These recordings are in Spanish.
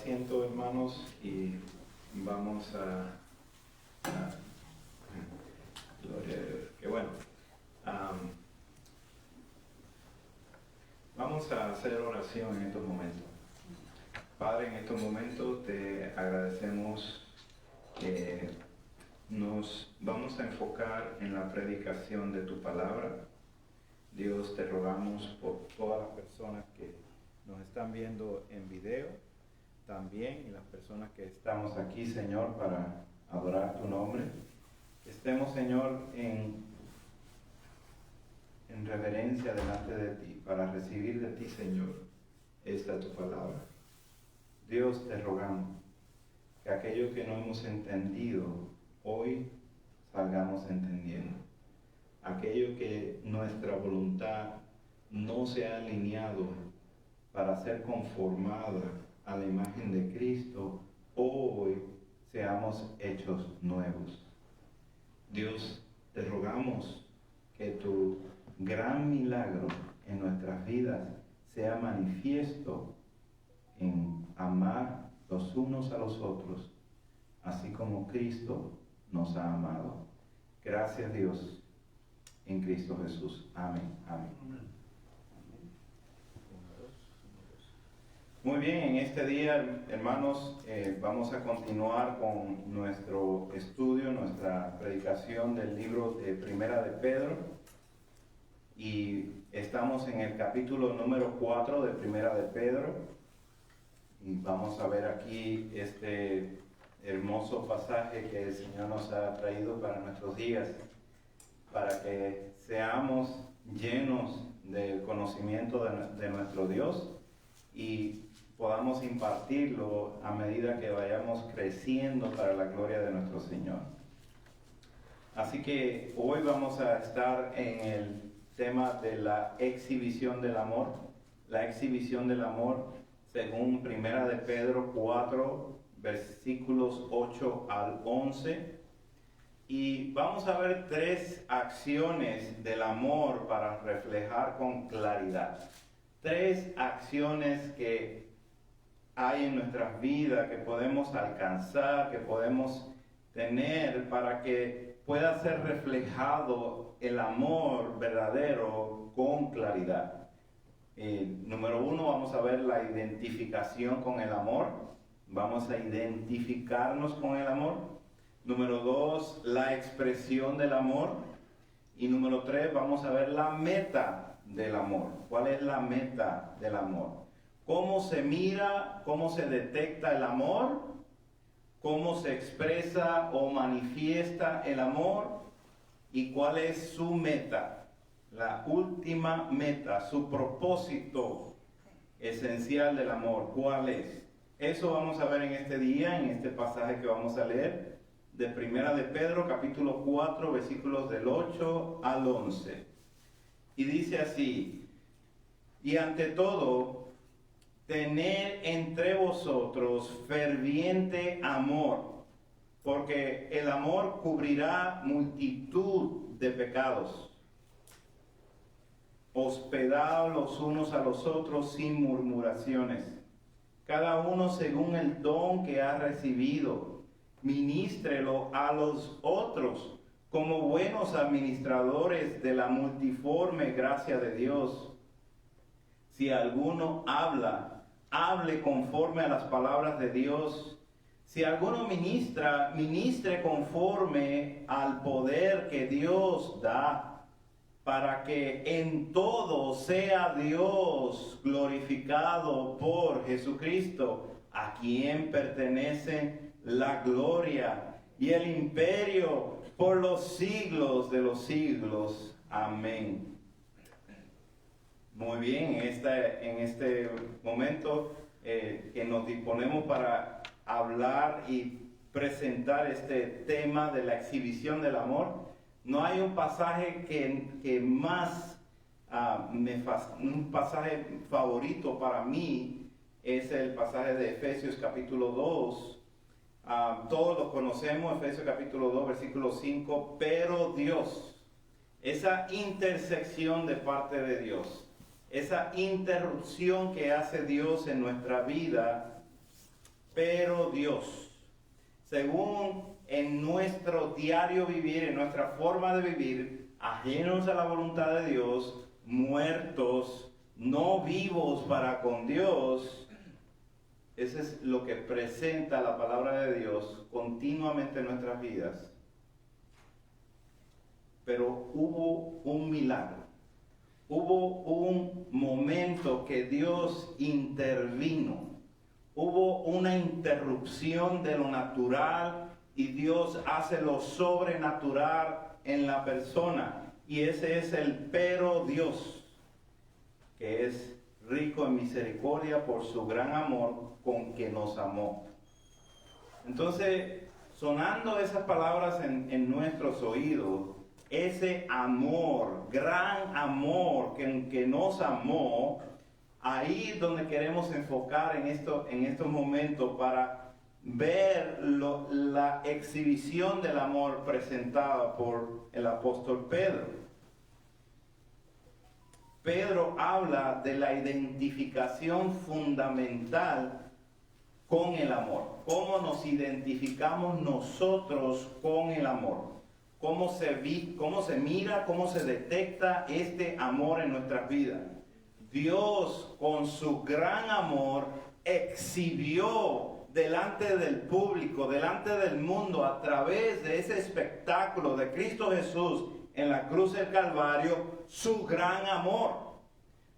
asiento, hermanos, y vamos gloria a Dios, qué bueno. Vamos a hacer oración en estos momentos. Padre, en estos momentos te agradecemos que nos vamos a enfocar en la predicación de tu palabra. Dios, te rogamos por todas las personas que nos están viendo en video, también, y las personas que estamos aquí, Señor, para adorar tu nombre. Estemos, Señor, en reverencia delante de ti, para recibir de ti, Señor, esta tu palabra. Dios, te rogamos que aquello que no hemos entendido, hoy salgamos entendiendo. Aquello que nuestra voluntad no se ha alineado para ser conformada a la imagen de Cristo, hoy seamos hechos nuevos. Dios, te rogamos que tu gran milagro en nuestras vidas sea manifiesto en amar los unos a los otros, así como Cristo nos ha amado. Gracias, Dios, en Cristo Jesús. Amén. Amén. Muy bien, en este día, hermanos, vamos a continuar con nuestro estudio, nuestra predicación del libro de Primera de Pedro. Y estamos en el capítulo número 4 de Primera de Pedro. Y vamos a ver aquí este hermoso pasaje que el Señor nos ha traído para nuestros días, para que seamos llenos del conocimiento de nuestro Dios y podamos impartirlo a medida que vayamos creciendo para la gloria de nuestro Señor. Así que hoy vamos a estar en el tema de la exhibición del amor. La exhibición del amor según Primera de Pedro 4, versículos 8 al 11. Y vamos a ver 3 acciones del amor para reflejar con claridad. 3 acciones que hay en nuestras vidas, que podemos alcanzar, que podemos tener para que pueda ser reflejado el amor verdadero con claridad. Número 1, vamos a ver la identificación con el amor. Vamos a identificarnos con el amor. Número 2, la expresión del amor. Y número 3, vamos a ver la meta del amor. ¿Cuál es la meta del amor? ¿Cómo se mira, cómo se detecta el amor? ¿Cómo se expresa o manifiesta el amor? ¿Y cuál es su meta? La última meta, su propósito esencial del amor. ¿Cuál es? Eso vamos a ver en este día, en este pasaje que vamos a leer, de Primera de Pedro, capítulo 4, versículos del 8 al 11. Y dice así: y ante todo, tener entre vosotros ferviente amor, porque el amor cubrirá multitud de pecados. Hospedaos los unos a los otros sin murmuraciones, cada uno según el don que ha recibido, ministrelo a los otros como buenos administradores de la multiforme gracia de Dios. Si alguno habla, hable conforme a las palabras de Dios. Si alguno ministra, ministre conforme al poder que Dios da, para que en todo sea Dios glorificado por Jesucristo, a quien pertenece la gloria y el imperio por los siglos de los siglos. Amén. Muy bien, en este momento que nos disponemos para hablar y presentar este tema de la exhibición del amor, no hay un pasaje que más, un pasaje favorito para mí es el pasaje de Efesios capítulo 2. Todos lo conocemos, Efesios capítulo 2, versículo 5, pero Dios, esa intersección de parte de Dios, esa interrupción que hace Dios en nuestra vida pero Dios. Según en nuestro diario vivir, en nuestra forma de vivir, ajenos a la voluntad de Dios, muertos, no vivos para con Dios. Eso es lo que presenta la palabra de Dios continuamente en nuestras vidas. Pero hubo un milagro, hubo un momento que Dios intervino, hubo una interrupción de lo natural y Dios hace lo sobrenatural en la persona. Y ese es el pero Dios, que es rico en misericordia por su gran amor con que nos amó. Entonces, sonando esas palabras en nuestros oídos, ese amor, gran amor que nos amó, ahí es donde queremos enfocar en estos momentos para ver la exhibición del amor presentada por el apóstol Pedro. Pedro habla de la identificación fundamental con el amor. ¿Cómo nos identificamos nosotros con el amor? ¿Cómo se mira, cómo se detecta este amor en nuestras vidas? Dios, con su gran amor, exhibió delante del público, delante del mundo, a través de ese espectáculo de Cristo Jesús en la cruz del Calvario, su gran amor.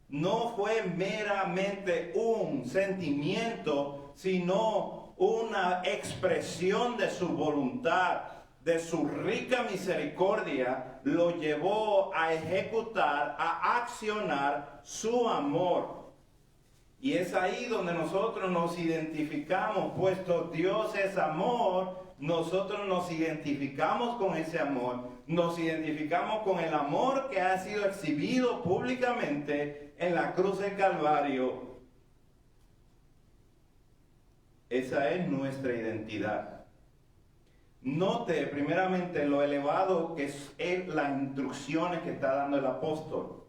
No fue meramente un sentimiento, sino una expresión de su voluntad, de su rica misericordia, lo llevó a ejecutar, a accionar su amor. Y es ahí donde nosotros nos identificamos, puesto Dios es amor, nosotros nos identificamos con ese amor, nos identificamos con el amor que ha sido exhibido públicamente en la cruz del Calvario. Esa es nuestra identidad. Note primeramente lo elevado que es las instrucciones que está dando el apóstol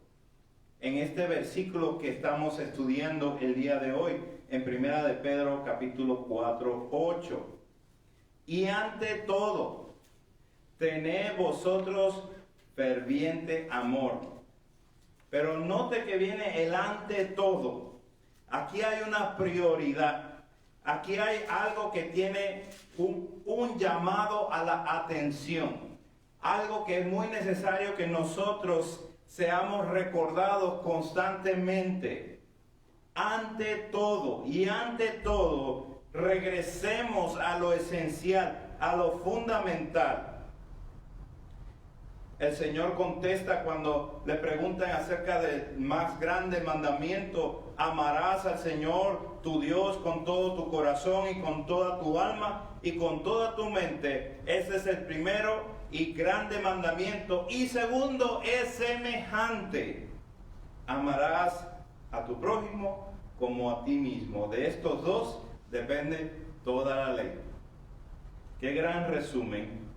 en este versículo que estamos estudiando el día de hoy, en Primera de Pedro capítulo 4, 8. Y ante todo, tened vosotros ferviente amor. Pero note que viene el ante todo. Aquí hay una prioridad. Aquí hay algo que tiene un llamado a la atención. Algo que es muy necesario que nosotros seamos recordados constantemente. Ante todo y ante todo, regresemos a lo esencial, a lo fundamental. El Señor contesta cuando le preguntan acerca del más grande mandamiento: amarás al Señor tu Dios con todo tu corazón y con toda tu alma y con toda tu mente. Ese es el primero y grande mandamiento. Y segundo es semejante: amarás a tu prójimo como a ti mismo. De estos dos depende toda la ley. Qué gran resumen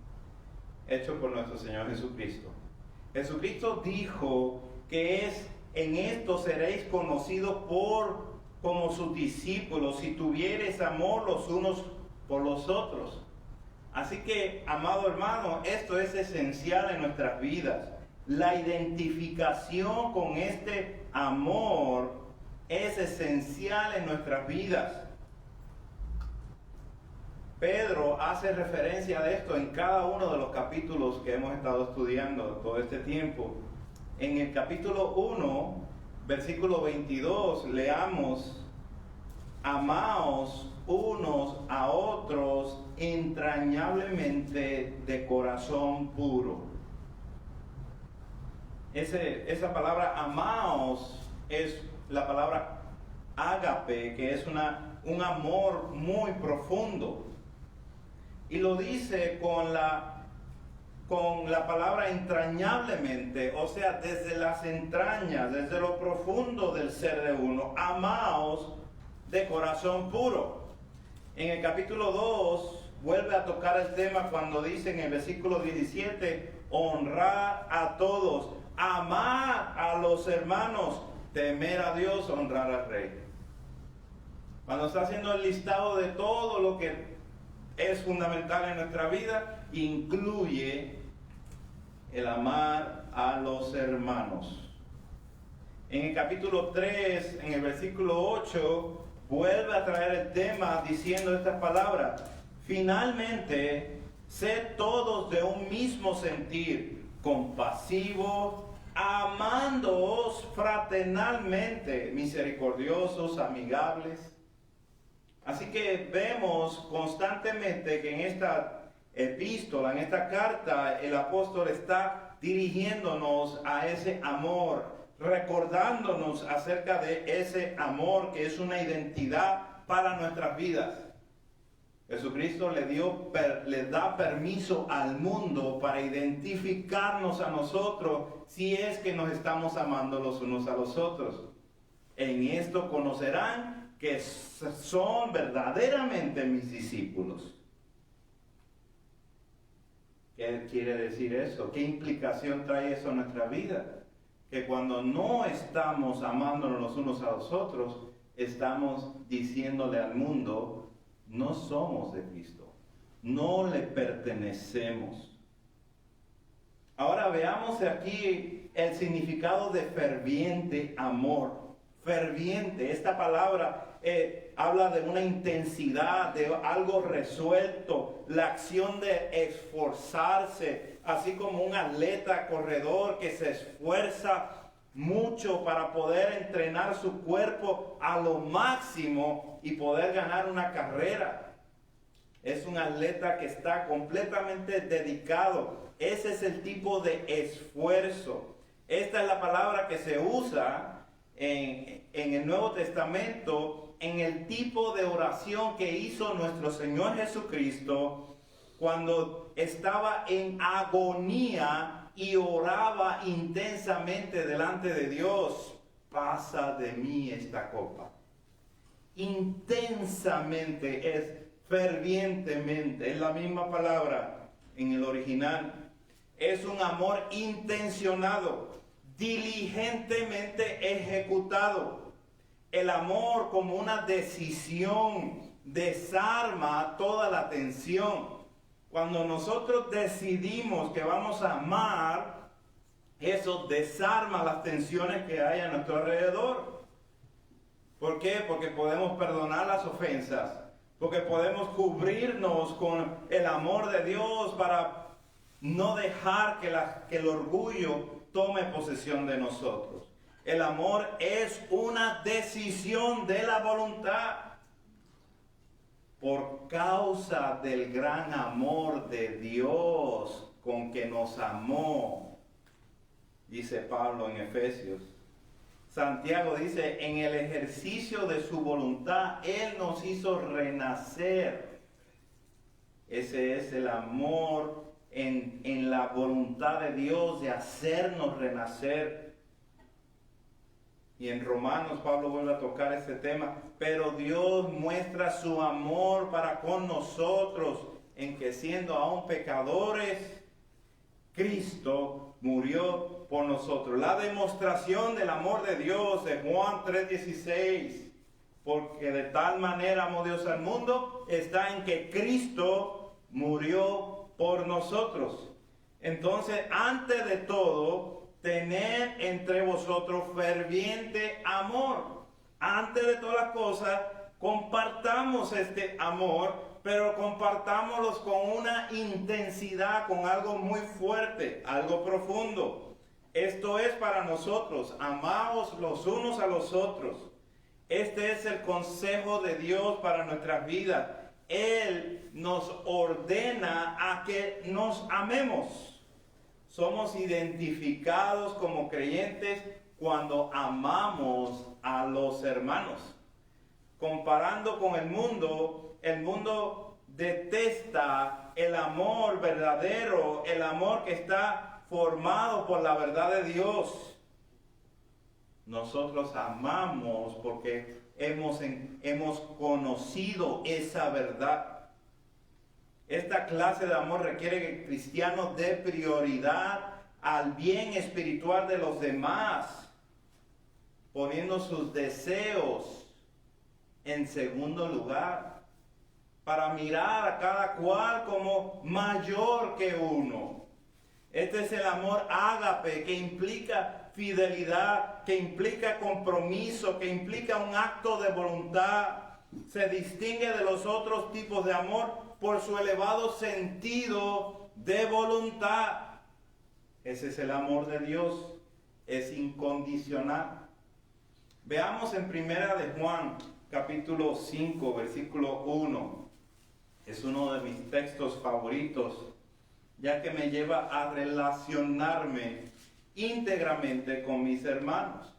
hecho por nuestro Señor Jesucristo. Jesucristo dijo que en esto seréis conocidos como sus discípulos, si tuviereis amor los unos por los otros. Así que, amado hermano, esto es esencial en nuestras vidas. La identificación con este amor es esencial en nuestras vidas. Pedro hace referencia de esto en cada uno de los capítulos que hemos estado estudiando todo este tiempo. En el capítulo 1, versículo 22, leamos: amaos unos a otros entrañablemente de corazón puro. Esa palabra amaos es la palabra ágape, que es un amor muy profundo. Y lo dice con la palabra entrañablemente, o sea, desde las entrañas, desde lo profundo del ser de uno. Amaos de corazón puro. En el capítulo 2 vuelve a tocar el tema cuando dice en el versículo 17: honrar a todos, amar a los hermanos, temer a Dios, honrar al Rey. Cuando está haciendo el listado de todo lo que es fundamental en nuestra vida, incluye el amar a los hermanos. En el capítulo 3, en el versículo 8, vuelve a traer el tema diciendo estas palabras: finalmente, sed todos de un mismo sentir, compasivos, amándoos fraternalmente, misericordiosos, amigables. Así que vemos constantemente que en esta epístola, en esta carta, el apóstol está dirigiéndonos a ese amor, recordándonos acerca de ese amor que es una identidad para nuestras vidas. Jesucristo le da permiso al mundo para identificarnos a nosotros si es que nos estamos amando los unos a los otros. En esto conocerán que son verdaderamente mis discípulos. ¿Qué quiere decir eso? ¿Qué implicación trae eso a nuestra vida? Que cuando no estamos amándonos los unos a los otros, estamos diciéndole al mundo: no somos de Cristo, no le pertenecemos. Ahora veamos aquí el significado de ferviente amor. Ferviente, esta palabra habla de una intensidad, de algo resuelto, la acción de esforzarse, así como un atleta corredor que se esfuerza mucho para poder entrenar su cuerpo a lo máximo y poder ganar una carrera. Es un atleta que está completamente dedicado. Ese es el tipo de esfuerzo. Esta es la palabra que se usa en el Nuevo Testamento en el tipo de oración que hizo nuestro Señor Jesucristo cuando estaba en agonía y oraba intensamente delante de Dios: pasa de mí esta copa. Intensamente es fervientemente, es la misma palabra en el original. Es un amor intencionado, diligentemente ejecutado. El amor como una decisión desarma toda la tensión. Cuando nosotros decidimos que vamos a amar, eso desarma las tensiones que hay a nuestro alrededor. ¿Por qué? Porque podemos perdonar las ofensas, porque podemos cubrirnos con el amor de Dios para no dejar que el orgullo tome posesión de nosotros. El amor es una decisión de la voluntad. Por causa del gran amor de Dios con que nos amó, dice Pablo en Efesios. Santiago dice: en el ejercicio de su voluntad, Él nos hizo renacer. Ese es el amor en la voluntad de Dios de hacernos renacer. Y en Romanos Pablo vuelve a tocar este tema. Pero Dios muestra su amor para con nosotros en que, siendo aún pecadores, Cristo murió por nosotros. La demostración del amor de Dios de Juan 3:16. Porque de tal manera amó Dios al mundo, está en que Cristo murió por nosotros. Entonces, antes de todo, tened entre vosotros ferviente amor. Antes de todas las cosas, compartamos este amor, pero compartámoslos con una intensidad, con algo muy fuerte, algo profundo. Esto es para nosotros: amaos los unos a los otros. Este es el consejo de Dios para nuestras vidas. Él nos ordena a que nos amemos. Somos identificados como creyentes cuando amamos a los hermanos. Comparando con el mundo detesta el amor verdadero, el amor que está formado por la verdad de Dios. Nosotros amamos porque hemos conocido esa verdad. Esta clase de amor requiere que el cristiano dé prioridad al bien espiritual de los demás, poniendo sus deseos en segundo lugar, para mirar a cada cual como mayor que uno. Este es el amor ágape, que implica fidelidad, que implica compromiso, que implica un acto de voluntad. Se distingue de los otros tipos de amor por su elevado sentido de voluntad. Ese es el amor de Dios, es incondicional. Veamos en Primera de Juan, capítulo 5, versículo 1. Es uno de mis textos favoritos, ya que me lleva a relacionarme íntegramente con mis hermanos.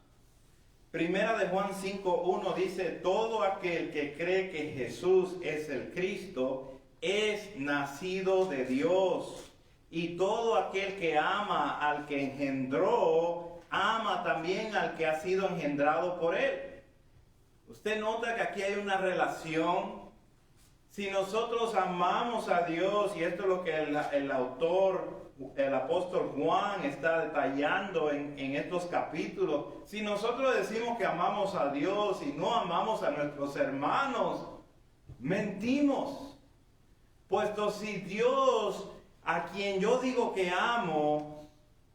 Primera de Juan 5:1 dice: todo aquel que cree que Jesús es el Cristo es nacido de Dios, y todo aquel que ama al que engendró, ama también al que ha sido engendrado por él. Usted nota que aquí hay una relación. Si nosotros amamos a Dios, y esto es lo que el autor, el apóstol Juan está detallando en estos capítulos, si nosotros decimos que amamos a Dios y no amamos a nuestros hermanos, mentimos. Puesto si Dios, a quien yo digo que amo,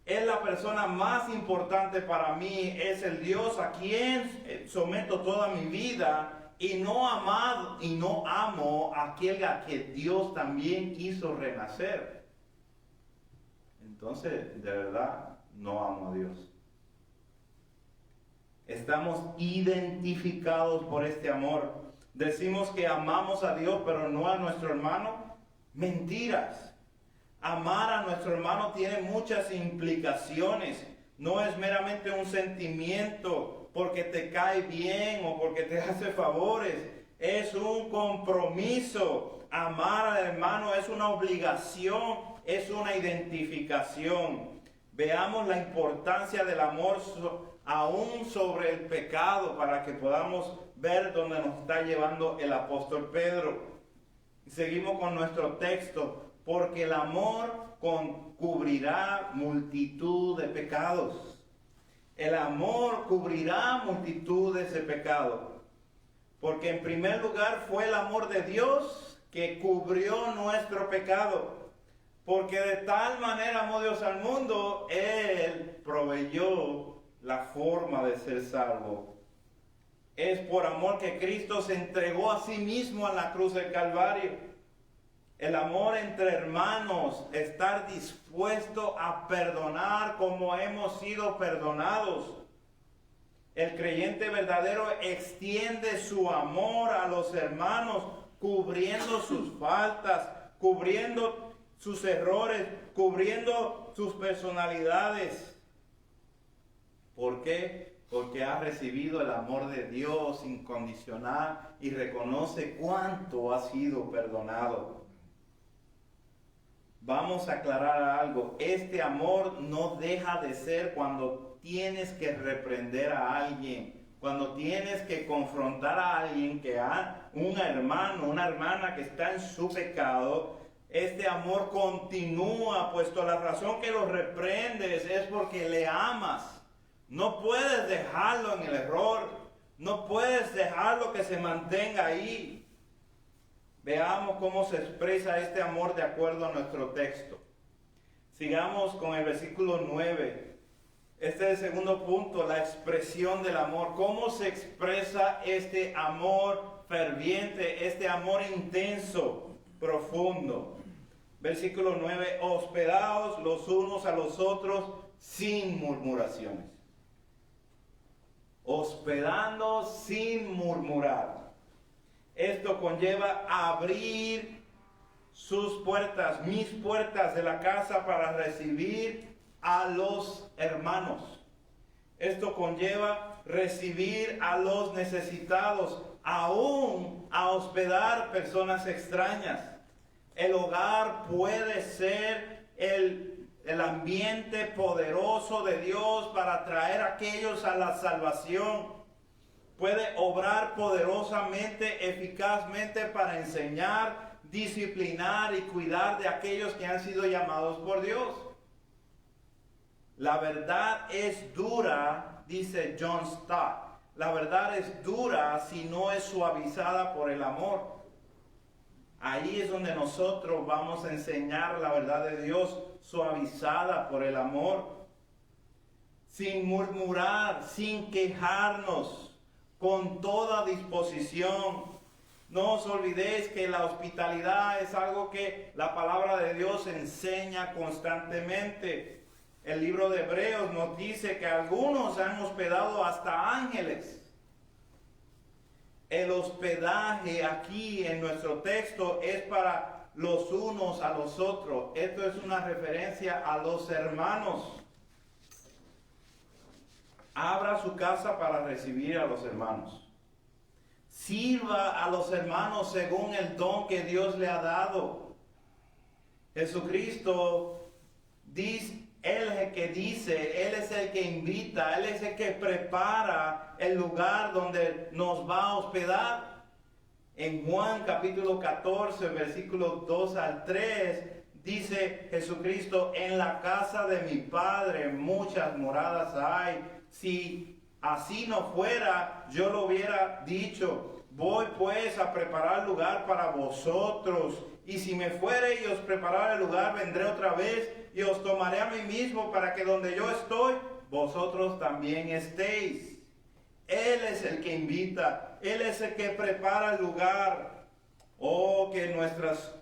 es la persona más importante para mí, es el Dios a quien someto toda mi vida, y no amo a aquel a que Dios también quiso renacer, entonces de verdad no amo a Dios. Estamos identificados por este amor. Decimos que amamos a Dios, pero no a nuestro hermano. Mentiras. Amar a nuestro hermano tiene muchas implicaciones. No es meramente un sentimiento porque te cae bien o porque te hace favores. Es un compromiso. Amar al hermano es una obligación, es una identificación. Veamos la importancia del amor aún sobre el pecado, para que podamos ver dónde nos está llevando el apóstol Pedro. Seguimos con nuestro texto. Porque el amor cubrirá multitud de pecados. El amor cubrirá multitudes de pecados. Porque en primer lugar fue el amor de Dios que cubrió nuestro pecado. Porque de tal manera amó Dios al mundo, Él proveyó la forma de ser salvo. Es por amor que Cristo se entregó a sí mismo en la cruz del Calvario. El amor entre hermanos, estar dispuesto a perdonar como hemos sido perdonados. El creyente verdadero extiende su amor a los hermanos, cubriendo sus faltas, cubriendo sus errores, cubriendo sus personalidades. ¿Por qué? Porque ha recibido el amor de Dios incondicional y reconoce cuánto ha sido perdonado. Vamos a aclarar algo. Este amor no deja de ser cuando tienes que reprender a alguien, cuando tienes que confrontar a alguien, un hermano, una hermana que está en su pecado. Este amor continúa, puesto la razón que lo reprendes es porque le amas. No puedes dejarlo en el error, no puedes dejarlo que se mantenga ahí. Veamos cómo se expresa este amor de acuerdo a nuestro texto. Sigamos con el versículo 9. Este es el segundo punto, la expresión del amor. ¿Cómo se expresa este amor ferviente, este amor intenso, profundo? Versículo 9, hospedaos los unos a los otros sin murmuraciones. Hospedando sin murmurar. Esto conlleva abrir sus puertas, mis puertas de la casa para recibir a los hermanos. Esto conlleva recibir a los necesitados, aún a hospedar personas extrañas. El hogar puede ser el ambiente poderoso de Dios para traer a aquellos a la salvación. Puede obrar poderosamente, eficazmente para enseñar, disciplinar y cuidar de aquellos que han sido llamados por Dios. La verdad es dura, dice John Stott. la verdad es dura si no es suavizada por el amor. Ahí es donde nosotros vamos a enseñar la verdad de Dios, suavizada por el amor. Sin murmurar, sin quejarnos, con toda disposición. No os olvidéis que la hospitalidad es algo que la palabra de Dios enseña constantemente. El libro de Hebreos nos dice que algunos han hospedado hasta ángeles. El hospedaje aquí en nuestro texto es para los unos a los otros. Esto es una referencia a los hermanos. Abra su casa para recibir a los hermanos. Sirva a los hermanos según el don que Dios le ha dado. Jesucristo dice, Él es el que dice, Él es el que invita, Él es el que prepara el lugar donde nos va a hospedar. En Juan capítulo 14, versículos 2 al 3, dice Jesucristo, en la casa de mi Padre muchas moradas hay. Si así no fuera, yo lo hubiera dicho. Voy pues a preparar lugar para vosotros. Y si me fuere y os preparar el lugar, vendré otra vez y os tomaré a mí mismo, para que donde yo estoy, vosotros también estéis. Él es el que invita, Él es el que prepara el lugar. Oh, que nuestras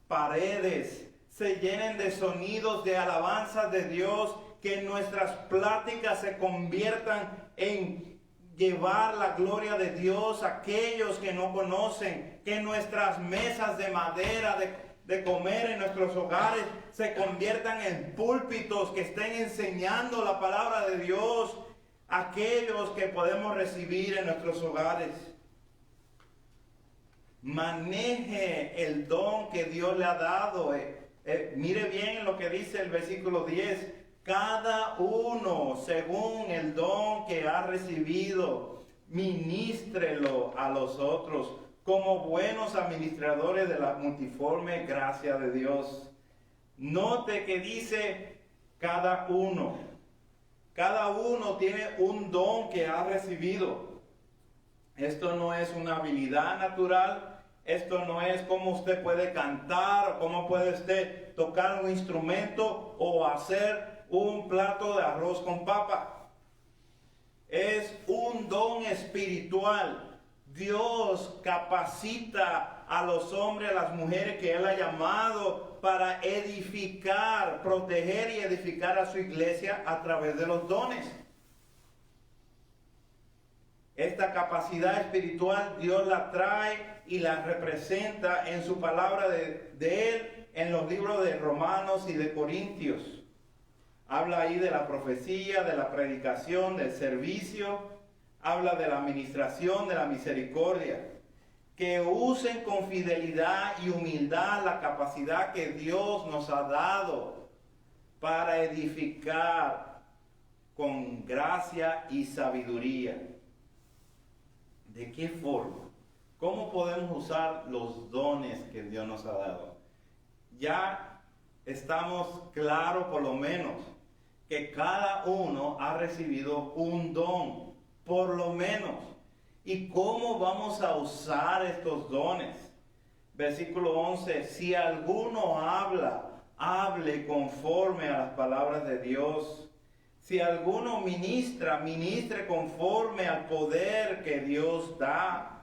paredes se llenen de sonidos de alabanza de Dios, que nuestras pláticas se conviertan en llevar la gloria de Dios a aquellos que no conocen, que nuestras mesas de madera de comer en nuestros hogares se conviertan en púlpitos que estén enseñando la palabra de Dios a aquellos que podemos recibir en nuestros hogares. Maneje el don que Dios le ha dado. Mire bien lo que dice el versículo 10. Cada uno según el don que ha recibido, ministrelo a los otros como buenos administradores de la multiforme gracia de Dios. Note que dice cada uno. Cada uno tiene un don que ha recibido. Esto no es una habilidad natural. Esto no es cómo usted puede cantar o cómo puede usted tocar un instrumento o hacer un plato de arroz con papa. Es un don espiritual. Dios capacita a los hombres, a las mujeres que Él ha llamado para edificar, proteger y edificar a su iglesia a través de los dones. Esta capacidad espiritual Dios la trae y la representa en su palabra de Él en los libros de Romanos y de Corintios. Habla ahí de la profecía, de la predicación, del servicio. Habla de la administración, de la misericordia. Que usen con fidelidad y humildad la capacidad que Dios nos ha dado para edificar con gracia y sabiduría. ¿De qué forma? ¿Cómo podemos usar los dones que Dios nos ha dado? Ya estamos claros por lo menos que cada uno ha recibido un don, por lo menos. ¿Y cómo vamos a usar estos dones? Versículo 11, si alguno habla, hable conforme a las palabras de Dios. Si alguno ministra, ministre conforme al poder que Dios da.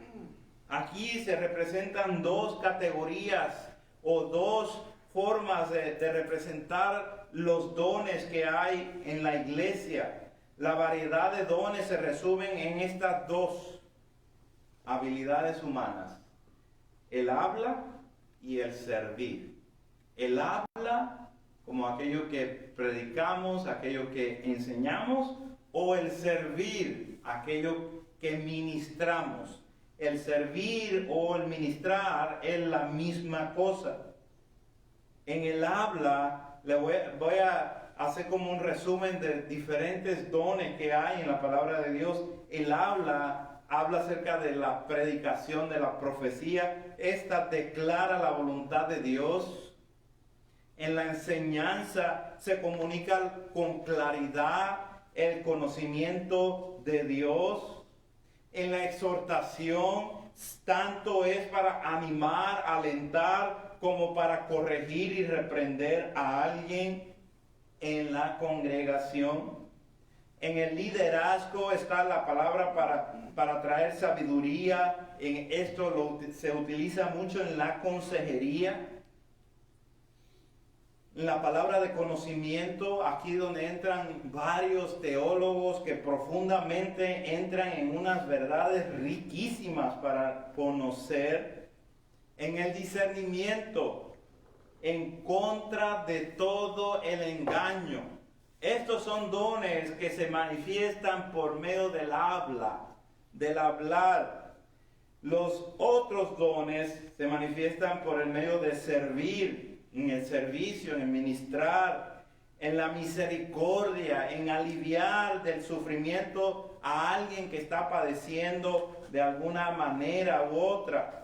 Aquí se representan dos categorías o dos formas de representar los dones que hay en la iglesia. La variedad de dones se resumen en estas dos habilidades humanas: el habla y el servir. El habla como aquello que predicamos, aquello que enseñamos, o el servir, aquello que ministramos. El servir o el ministrar es la misma cosa. En el habla, voy a hacer como un resumen de diferentes dones que hay en la palabra de Dios. El habla acerca de la predicación, de la profecía. Esta declara la voluntad de Dios. En la enseñanza se comunica con claridad el conocimiento de Dios. en la exhortación, tanto es para animar, alentar, como para corregir y reprender a alguien en la congregación. En el liderazgo está la palabra para traer sabiduría. En esto se utiliza mucho en la consejería. La palabra de conocimiento, aquí donde entran varios teólogos que profundamente entran en unas verdades riquísimas para conocer. En el discernimiento, en contra de todo el engaño. Estos son dones que se manifiestan por medio del habla, del hablar. Los otros dones se manifiestan por el medio de servir, en el servicio, en el ministrar, en la misericordia, en aliviar del sufrimiento a alguien que está padeciendo de alguna manera u otra.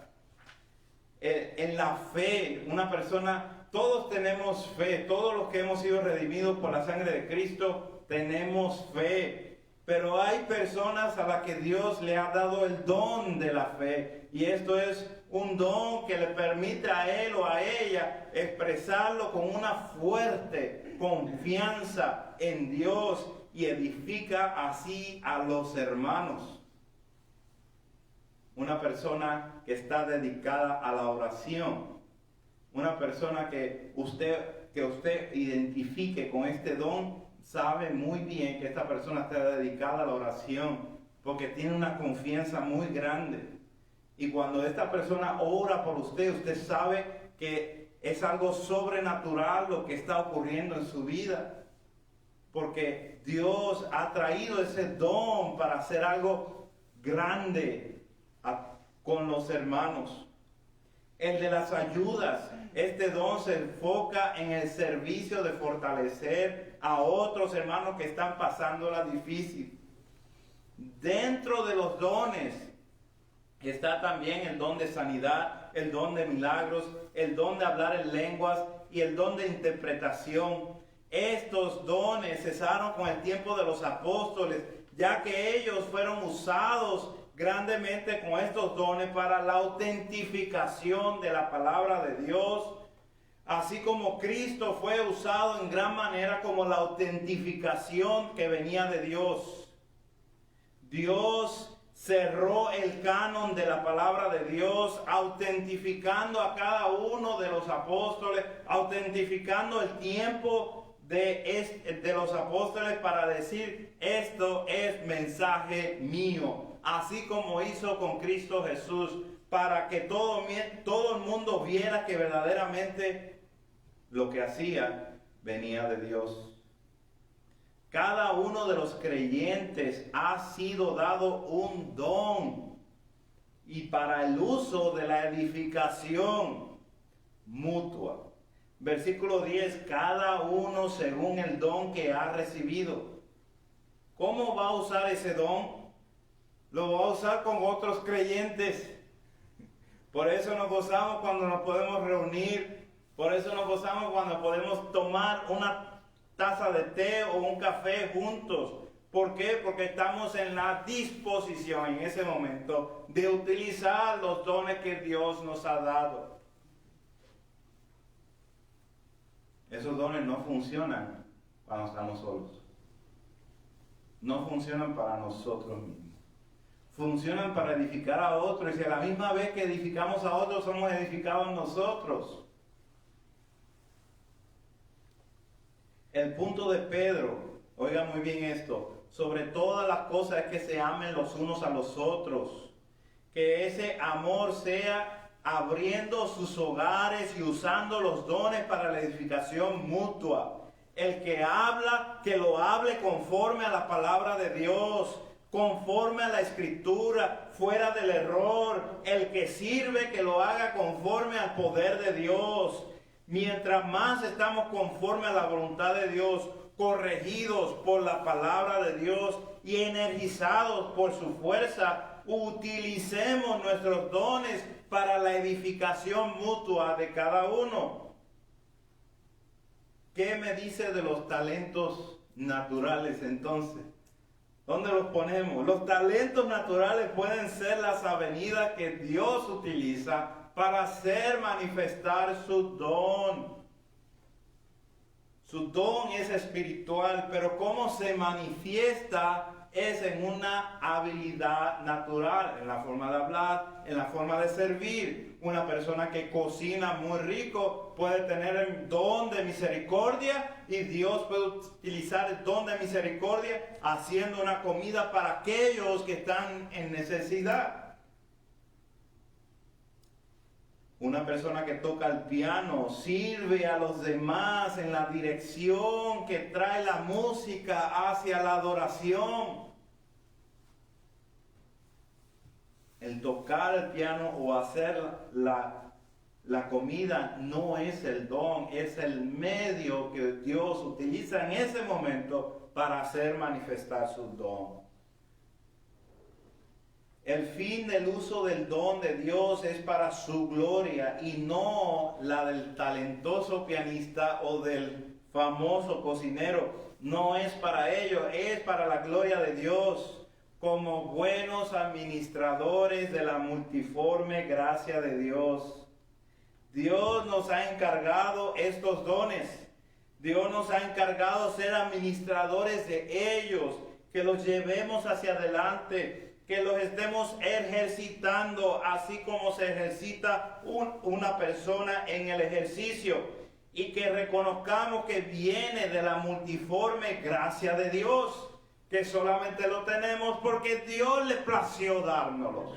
En la fe, una persona, todos tenemos fe, todos los que hemos sido redimidos por la sangre de Cristo, tenemos fe. Pero hay personas a las que Dios le ha dado el don de la fe. Y esto es un don que le permite a él o a ella expresarlo con una fuerte confianza en Dios y edifica así a los hermanos. Una persona que está dedicada a la oración. Una persona que usted identifique con este don, sabe muy bien que esta persona está dedicada a la oración, porque tiene una confianza muy grande. Y cuando esta persona ora por usted, usted sabe que es algo sobrenatural lo que está ocurriendo en su vida, porque Dios ha traído ese don para hacer algo grande con los hermanos. El de las ayudas, este don se enfoca en el servicio de fortalecer a otros hermanos que están pasándola difícil. Dentro de los dones está también el don de sanidad, el don de milagros, el don de hablar en lenguas y el don de interpretación. Estos dones cesaron con el tiempo de los apóstoles, ya que ellos fueron usados grandemente con estos dones para la autentificación de la palabra de Dios, así como Cristo fue usado en gran manera como la autentificación que venía de Dios. Dios cerró el canon de la palabra de Dios, autentificando a cada uno de los apóstoles, autentificando el tiempo de los apóstoles para decir, esto es mensaje mío. Así como hizo con Cristo Jesús, para que todo el mundo viera que verdaderamente lo que hacía venía de Dios. Cada uno de los creyentes ha sido dado un don y para el uso de la edificación mutua. Versículo 10, cada uno según el don que ha recibido. ¿Cómo va a usar ese don? Lo va a usar con otros creyentes. Por eso nos gozamos cuando nos podemos reunir. Por eso nos gozamos cuando podemos tomar una taza de té o un café juntos. ¿Por qué? Porque estamos en la disposición en ese momento de utilizar los dones que Dios nos ha dado. Esos dones no funcionan cuando estamos solos. No funcionan para nosotros mismos. Funcionan para edificar a otros, y a la misma vez que edificamos a otros, somos edificados nosotros. El punto de Pedro, oiga muy bien esto, sobre todas las cosas es que se amen los unos a los otros, que ese amor sea abriendo sus hogares y usando los dones para la edificación mutua. El que habla, que lo hable conforme a la palabra de Dios, conforme a la escritura, fuera del error. El que sirve, que lo haga conforme al poder de Dios. Mientras más estamos conforme a la voluntad de Dios, corregidos por la palabra de Dios y energizados por su fuerza, utilicemos nuestros dones para la edificación mutua de cada uno. ¿Qué me dice de los talentos naturales entonces? ¿Dónde los ponemos? Los talentos naturales pueden ser las avenidas que Dios utiliza para hacer manifestar su don. Su don es espiritual, pero cómo se manifiesta es en una habilidad natural, en la forma de hablar, en la forma de servir. Una persona que cocina muy rico puede tener el don de misericordia y Dios puede utilizar el don de misericordia haciendo una comida para aquellos que están en necesidad. Una persona que toca el piano sirve a los demás en la dirección que trae la música hacia la adoración. El tocar el piano o hacer la comida no es el don, es el medio que Dios utiliza en ese momento para hacer manifestar su don. El fin del uso del don de Dios es para su gloria y no la del talentoso pianista o del famoso cocinero. No es para ello, es para la gloria de Dios, como buenos administradores de la multiforme gracia de Dios. Dios nos ha encargado estos dones. Dios nos ha encargado ser administradores de ellos, que los llevemos hacia adelante, que los estemos ejercitando así como se ejercita una persona en el ejercicio, y que reconozcamos que viene de la multiforme gracia de Dios, que solamente lo tenemos porque Dios le plació dárnoslo.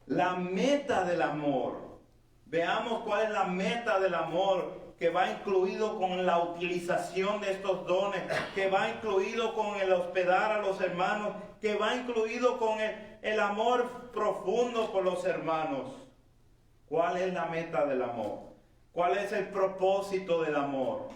La meta del amor, veamos cuál es la meta del amor, que va incluido con la utilización de estos dones, que va incluido con el hospedar a los hermanos, que va incluido con el amor profundo por los hermanos. ¿Cuál es la meta del amor? ¿Cuál es el propósito del amor?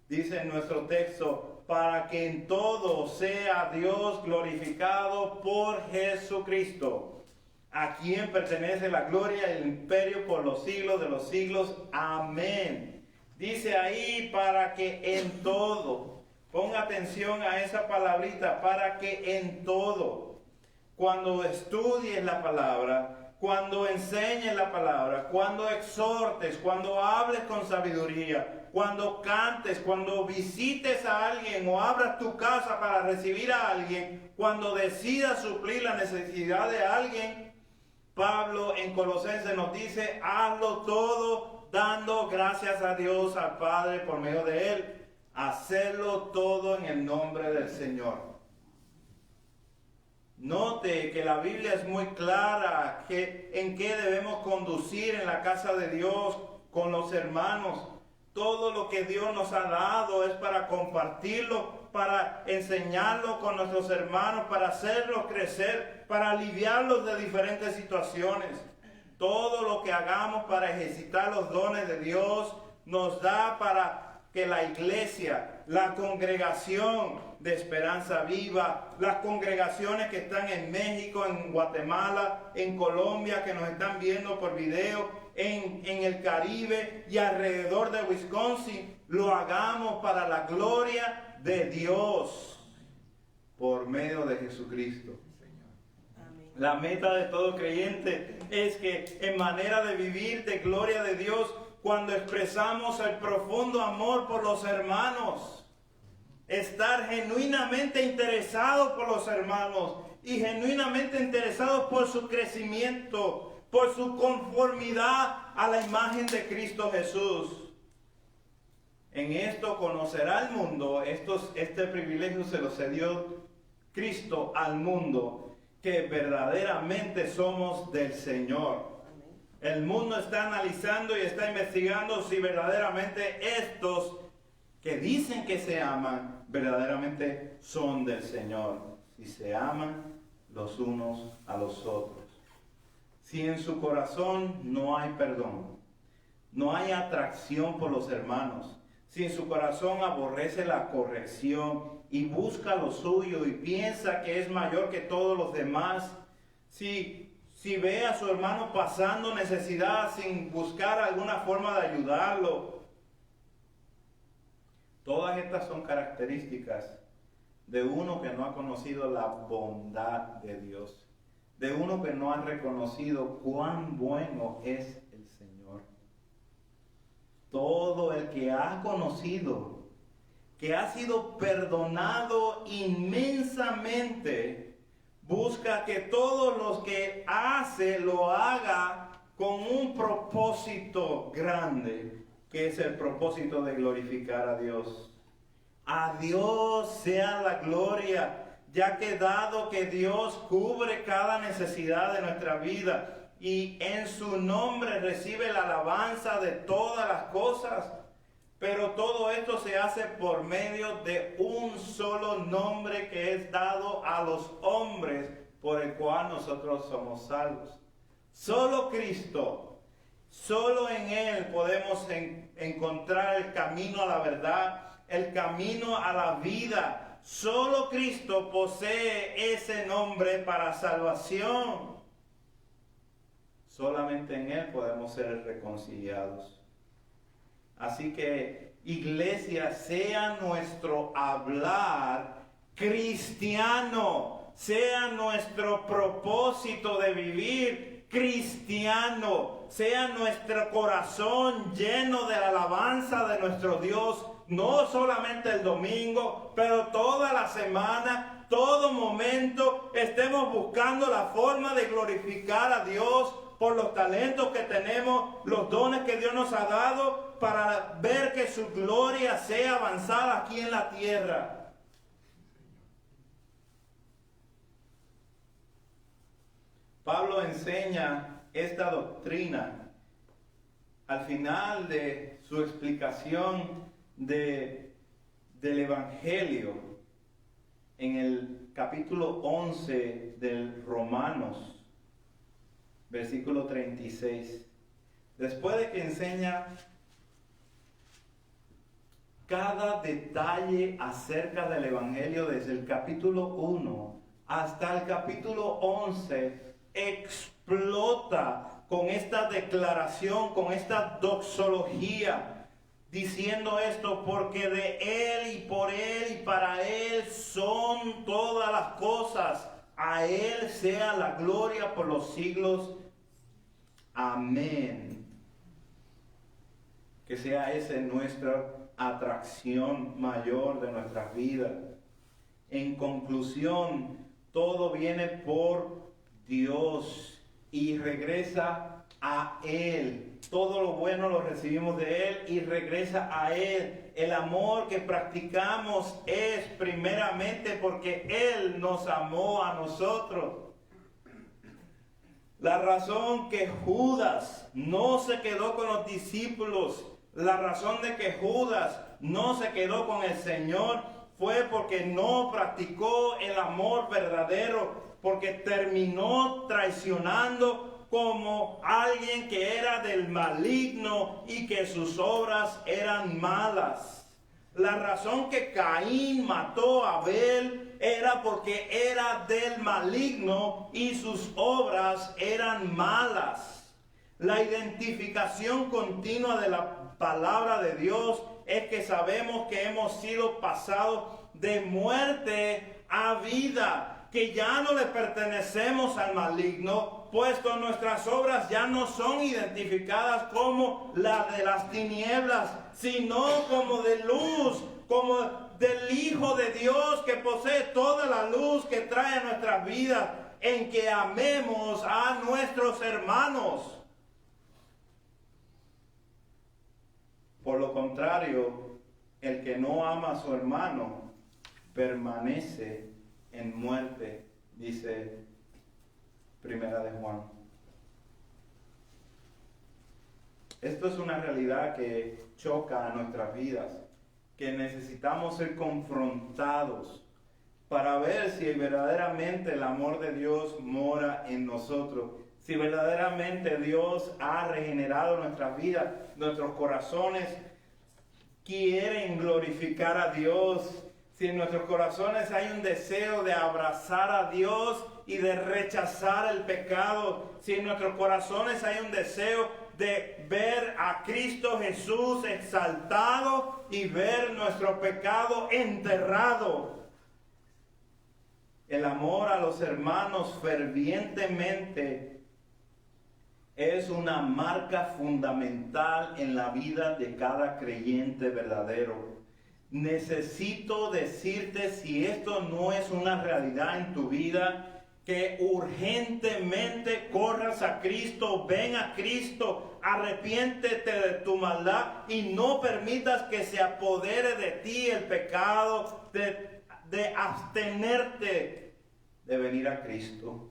Dice en nuestro texto, para que en todo sea Dios glorificado por Jesucristo, a quien pertenece la gloria y el imperio por los siglos de los siglos. Amén. Dice ahí, para que en todo, ponga atención a esa palabrita, para que en todo, cuando estudies la palabra, cuando enseñes la palabra, cuando exhortes, cuando hables con sabiduría, cuando cantes, cuando visites a alguien o abras tu casa para recibir a alguien, cuando decidas suplir la necesidad de alguien, Pablo en Colosenses nos dice, hazlo todo dando gracias a Dios, al Padre, por medio de Él. Hacerlo todo en el nombre del Señor. Note que la Biblia es muy clara en qué debemos conducir en la casa de Dios con los hermanos. Todo lo que Dios nos ha dado es para compartirlo, para enseñarlo con nuestros hermanos, para hacerlos crecer, para aliviarlos de diferentes situaciones. Todo lo que hagamos para ejercitar los dones de Dios nos da para que la iglesia, la congregación de Esperanza Viva, las congregaciones que están en México, en Guatemala, en Colombia, que nos están viendo por video, en el Caribe y alrededor de Wisconsin, lo hagamos para la gloria de Dios por medio de Jesucristo. La meta de todo creyente es que en manera de vivir de gloria de Dios, cuando expresamos el profundo amor por los hermanos, estar genuinamente interesados por los hermanos y genuinamente interesados por su crecimiento, por su conformidad a la imagen de Cristo Jesús. En esto conocerá el mundo, este privilegio se lo cedió Cristo al mundo, que verdaderamente somos del Señor. El mundo está analizando y está investigando si verdaderamente estos que dicen que se aman, verdaderamente son del Señor. Si se aman los unos a los otros. Si en su corazón no hay perdón, no hay atracción por los hermanos, si en su corazón aborrece la corrección y busca lo suyo y piensa que es mayor que todos los demás, si ve a su hermano pasando necesidad sin buscar alguna forma de ayudarlo, todas estas son características de uno que no ha conocido la bondad de Dios, de uno que no ha reconocido cuán bueno es el Señor. Todo el que ha conocido, que ha sido perdonado inmensamente, busca que todos los que hace lo haga con un propósito grande, que es el propósito de glorificar a Dios. A Dios sea la gloria, ya que dado que Dios cubre cada necesidad de nuestra vida y en su nombre recibe la alabanza de todas las cosas, pero todo esto se hace por medio de un solo nombre que es dado a los hombres, por el cual nosotros somos salvos. Solo Cristo, solo en Él podemos encontrar el camino a la verdad, el camino a la vida. Solo Cristo posee ese nombre para salvación. Solamente en Él podemos ser reconciliados. Así que, iglesia, sea nuestro hablar cristiano, sea nuestro propósito de vivir cristiano, sea nuestro corazón lleno de la alabanza de nuestro Dios, no solamente el domingo, pero toda la semana, todo momento, estemos buscando la forma de glorificar a Dios por los talentos que tenemos, los dones que Dios nos ha dado, para ver que su gloria sea avanzada aquí en la tierra. Pablo enseña esta doctrina al final de su explicación del Evangelio en el capítulo 11 del Romanos, versículo 36. Después de que enseña cada detalle acerca del Evangelio desde el capítulo 1 hasta el capítulo 11, explota con esta declaración, con esta doxología, diciendo esto: porque de Él y por Él y para Él son todas las cosas, a Él sea la gloria por los siglos. Amén. Que sea esa nuestra atracción mayor de nuestras vidas. En conclusión, todo viene por Dios y regresa a Él. Todo lo bueno lo recibimos de Él y regresa a Él. El amor que practicamos es primeramente porque Él nos amó a nosotros. La razón que Judas no se quedó con los discípulos, la razón de que Judas no se quedó con el Señor, fue porque no practicó el amor verdadero, porque terminó traicionando como alguien que era del maligno y que sus obras eran malas. La razón que Caín mató a Abel era porque era del maligno y sus obras eran malas. La identificación continua de la palabra de Dios es que sabemos que hemos sido pasados de muerte a vida, que ya no le pertenecemos al maligno, puesto nuestras obras ya no son identificadas como las de las tinieblas, sino como de luz, como del Hijo de Dios que posee toda la luz que trae a nuestras vidas, en que amemos a nuestros hermanos. Por lo contrario, el que no ama a su hermano permanece en muerte, dice Primera de Juan. Esto es una realidad que choca a nuestras vidas, que necesitamos ser confrontados para ver si verdaderamente el amor de Dios mora en nosotros, si verdaderamente Dios ha regenerado nuestras vidas, nuestros corazones quieren glorificar a Dios, si en nuestros corazones hay un deseo de abrazar a Dios y de rechazar el pecado, si en nuestros corazones hay un deseo de ver a Cristo Jesús exaltado y ver nuestro pecado enterrado. El amor a los hermanos fervientemente es una marca fundamental en la vida de cada creyente verdadero. Necesito decirte, si esto no es una realidad en tu vida, que urgentemente corras a Cristo, ven a Cristo, arrepiéntete de tu maldad y no permitas que se apodere de ti el pecado de abstenerte de venir a Cristo.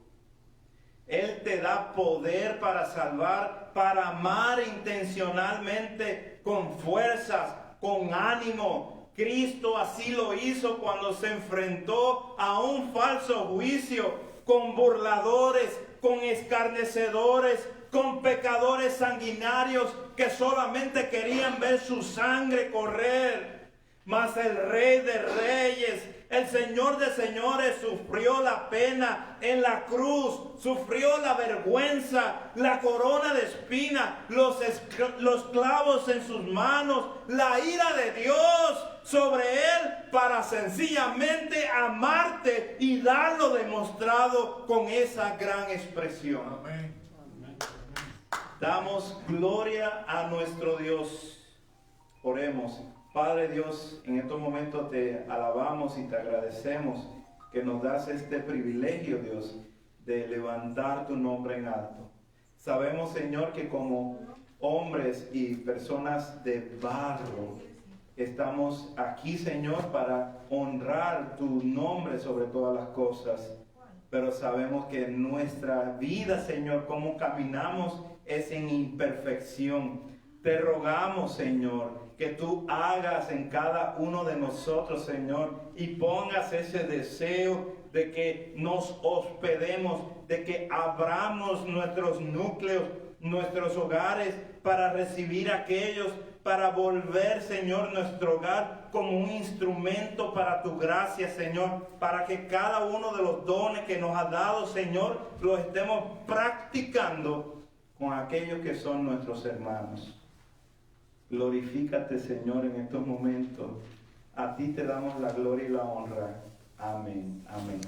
Él te da poder para salvar, para amar intencionalmente, con fuerzas, con ánimo. Cristo así lo hizo cuando se enfrentó a un falso juicio, con burladores, con escarnecedores, con pecadores sanguinarios que solamente querían ver su sangre correr. Mas el Rey de Reyes, el Señor de Señores, sufrió la pena en la cruz, sufrió la vergüenza, la corona de espina, los clavos en sus manos, la ira de Dios sobre él, para sencillamente amarte y darlo demostrado con esa gran expresión. Amén. Damos gloria a nuestro Dios. Oremos. Padre Dios, en estos momentos te alabamos y te agradecemos que nos das este privilegio, Dios, de levantar tu nombre en alto. Sabemos, Señor, que como hombres y personas de barro, estamos aquí, Señor, para honrar tu nombre sobre todas las cosas. Pero sabemos que nuestra vida, Señor, cómo caminamos, es en imperfección. Te rogamos, Señor, que tú hagas en cada uno de nosotros, Señor, y pongas ese deseo de que nos hospedemos, de que abramos nuestros núcleos, nuestros hogares, para recibir a aquellos, para volver, Señor, nuestro hogar como un instrumento para tu gracia, Señor, para que cada uno de los dones que nos has dado, Señor, los estemos practicando con aquellos que son nuestros hermanos. Glorifícate, Señor, en estos momentos. A ti te damos la gloria y la honra. Amén. Amén.